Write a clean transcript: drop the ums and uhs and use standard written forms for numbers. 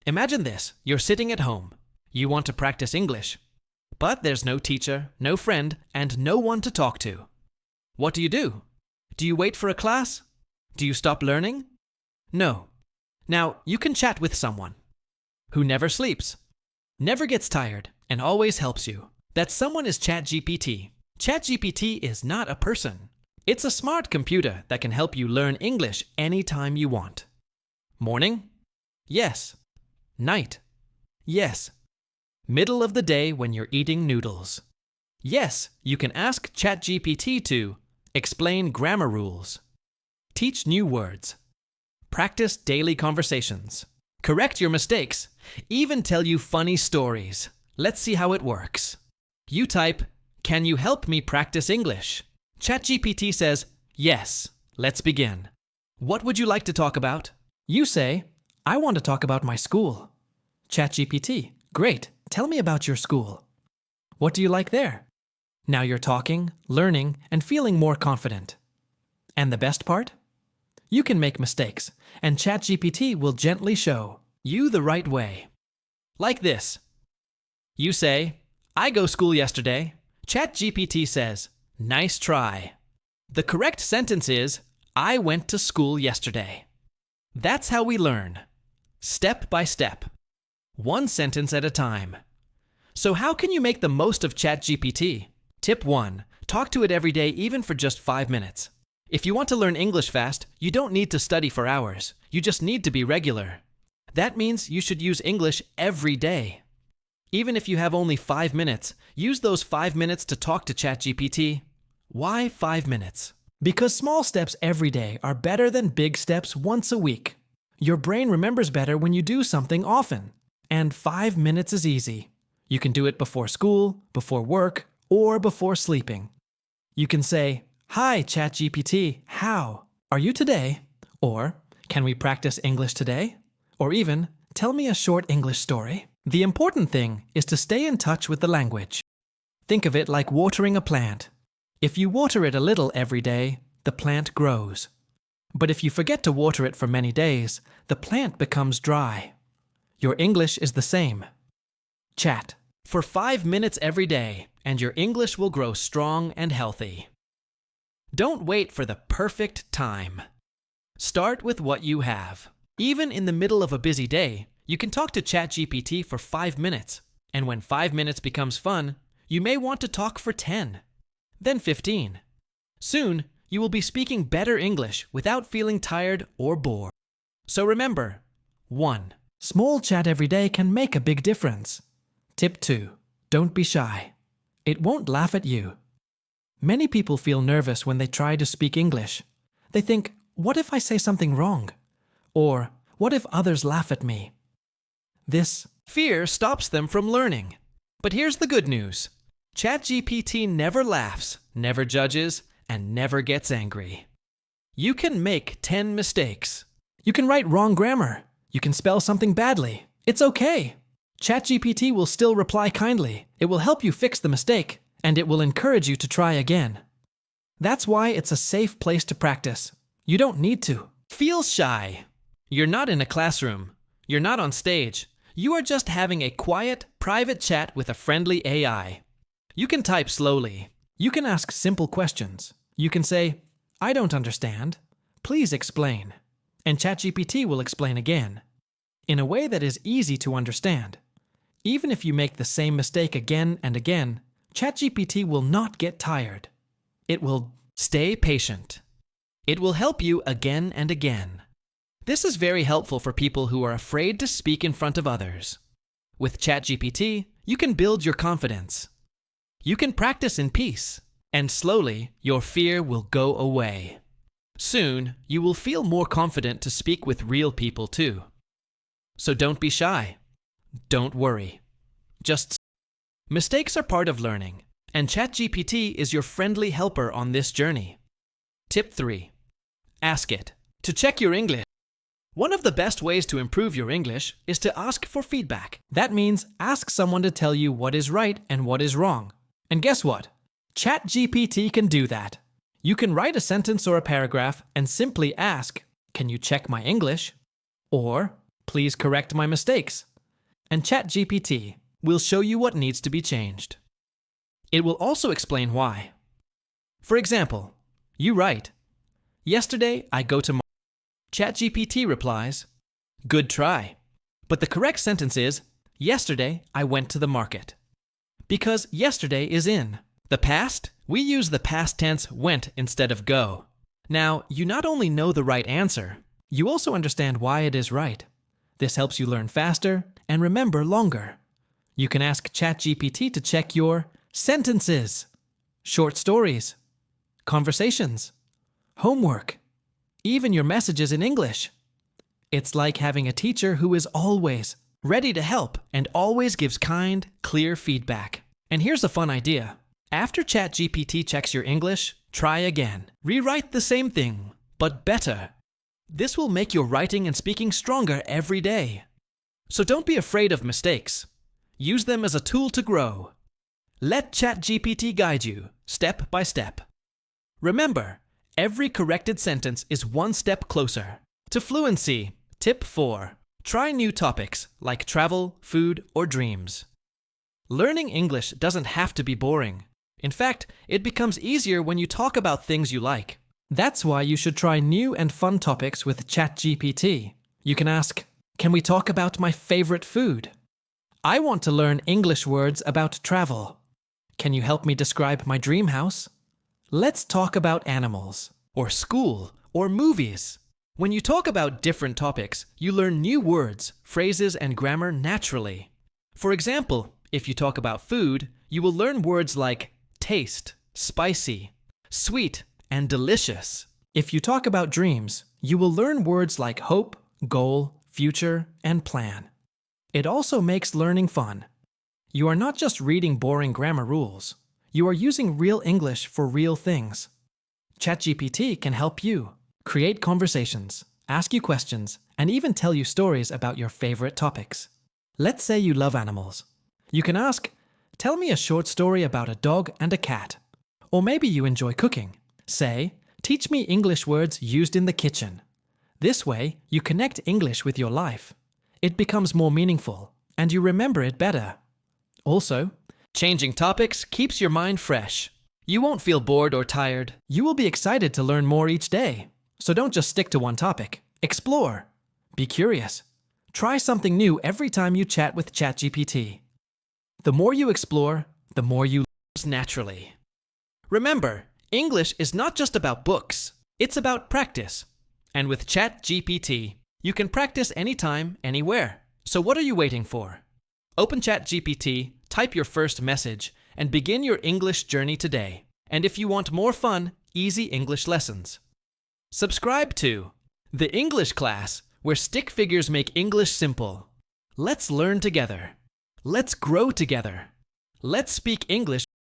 Imagine this, you're sitting at home. You want to practice English, but there's no teacher, no friend, and no one to talk to. What do? Do you wait for a class? Do you stop learning? No. Now, you can chat with someone who never sleeps, never gets tired, and always helps you. That someone is ChatGPT. ChatGPT is not a person. It's a smart computer that can help you learn English anytime you want. Morning? Yes. Night? Yes. Middle of the day when you're eating noodles? Yes, you can ask ChatGPT to explain grammar rules, teach new words, practice daily conversations, correct your mistakes, even tell you funny stories. Let's see how it works. You type, "Can you help me practice English?" ChatGPT says, "Yes, let's begin." What would you like to talk about? You say, "I want to talk about my school." ChatGPT, "Great, tell me about your school. What do you like there?" Now you're talking, learning, and feeling more confident. And the best part? You can make mistakes, and ChatGPT will gently show you the right way. Like this. You say, "I go school yesterday." ChatGPT says, "Nice try." The correct sentence is, "I went to school yesterday." That's how we learn. Step by step. One sentence at a time. So how can you make the most of ChatGPT? Tip 1. Talk to it every day, even for just 5 minutes. If you want to learn English fast, you don't need to study for hours. You just need to be regular. That means you should use English every day. Even if you have only 5 minutes, use those 5 minutes to talk to ChatGPT. Why 5 minutes? Because small steps every day are better than big steps once a week. Your brain remembers better when you do something often. And 5 minutes is easy. You can do it before school, before work, or before sleeping. You can say, "Hi, ChatGPT, how are you today?" Or, "Can we practice English today?" Or even, "Tell me a short English story." The important thing is to stay in touch with the language. Think of it like watering a plant. If you water it a little every day, the plant grows. But if you forget to water it for many days, the plant becomes dry. Your English is the same. Chat for 5 minutes every day, and your English will grow strong and healthy. Don't wait for the perfect time. Start with what you have. Even in the middle of a busy day, you can talk to ChatGPT for 5 minutes. And when 5 minutes becomes fun, you may want to talk for 10, then 15. Soon, you will be speaking better English without feeling tired or bored. So remember, 1. Small chat every day can make a big difference. Tip 2. Don't be shy. It won't laugh at you. Many people feel nervous when they try to speak English. They think, "What if I say something wrong?" Or, "What if others laugh at me?" This fear stops them from learning. But here's the good news. ChatGPT never laughs, never judges, and never gets angry. You can make 10 mistakes. You can write wrong grammar. You can spell something badly. It's okay. ChatGPT will still reply kindly. It will help you fix the mistake, and it will encourage you to try again. That's why it's a safe place to practice. You don't need to feel shy. You're not in a classroom. You're not on stage. You are just having a quiet, private chat with a friendly AI. You can type slowly. You can ask simple questions. You can say, "I don't understand. Please explain." And ChatGPT will explain again, in a way that is easy to understand. Even if you make the same mistake again and again, ChatGPT will not get tired. It will stay patient. It will help you again and again. This is very helpful for people who are afraid to speak in front of others. With ChatGPT, you can build your confidence. You can practice in peace, and slowly your fear will go away. Soon, you will feel more confident to speak with real people too. So don't be shy. Don't worry. Just mistakes are part of learning, and ChatGPT is your friendly helper on this journey. Tip 3. Ask it to check your English. One of the best ways to improve your English is to ask for feedback. That means ask someone to tell you what is right and what is wrong. And guess what? ChatGPT can do that. You can write a sentence or a paragraph and simply ask, "Can you check my English?" Or, Please correct my mistakes. And ChatGPT will show you what needs to be changed. It will also explain why. For example, you write, "Yesterday I go to market." ChatGPT replies, "Good try." But the correct sentence is, "Yesterday I went to the market." Because yesterday is in the past, we use the past tense went instead of go. Now, you not only know the right answer, you also understand why it is right. This helps you learn faster and remember longer. You can ask ChatGPT to check your sentences, short stories, conversations, homework, even your messages in English. It's like having a teacher who is always ready to help and always gives kind, clear feedback. And here's a fun idea. After ChatGPT checks your English, try again. Rewrite the same thing, but better. This will make your writing and speaking stronger every day. So don't be afraid of mistakes. Use them as a tool to grow. Let ChatGPT guide you, step by step. Remember, every corrected sentence is one step closer to fluency. Tip 4. Try new topics like travel, food, or dreams. Learning English doesn't have to be boring. In fact, it becomes easier when you talk about things you like. That's why you should try new and fun topics with ChatGPT. You can ask, "Can we talk about my favorite food?" "I want to learn English words about travel." "Can you help me describe my dream house?" "Let's talk about animals," or school, or movies. When you talk about different topics, you learn new words, phrases, and grammar naturally. For example, if you talk about food, you will learn words like taste, spicy, sweet, and delicious. If you talk about dreams, you will learn words like hope, goal, future, and plan. It also makes learning fun. You are not just reading boring grammar rules. You are using real English for real things. ChatGPT can help you create conversations, ask you questions, and even tell you stories about your favorite topics. Let's say you love animals. You can ask, "Tell me a short story about a dog and a cat." Or maybe you enjoy cooking. Say, "Teach me English words used in the kitchen." This way, you connect English with your life. It becomes more meaningful, and you remember it better. Also, changing topics keeps your mind fresh. You won't feel bored or tired. You will be excited to learn more each day. So don't just stick to one topic. Explore. Be curious. Try something new every time you chat with ChatGPT. The more you explore, the more you learn naturally. Remember, English is not just about books. It's about practice. And with ChatGPT, you can practice anytime, anywhere. So what are you waiting for? Open ChatGPT, type your first message, and begin your English journey today. And if you want more fun, easy English lessons, subscribe to The English Class, where stick figures make English simple. Let's learn together. Let's grow together. Let's speak English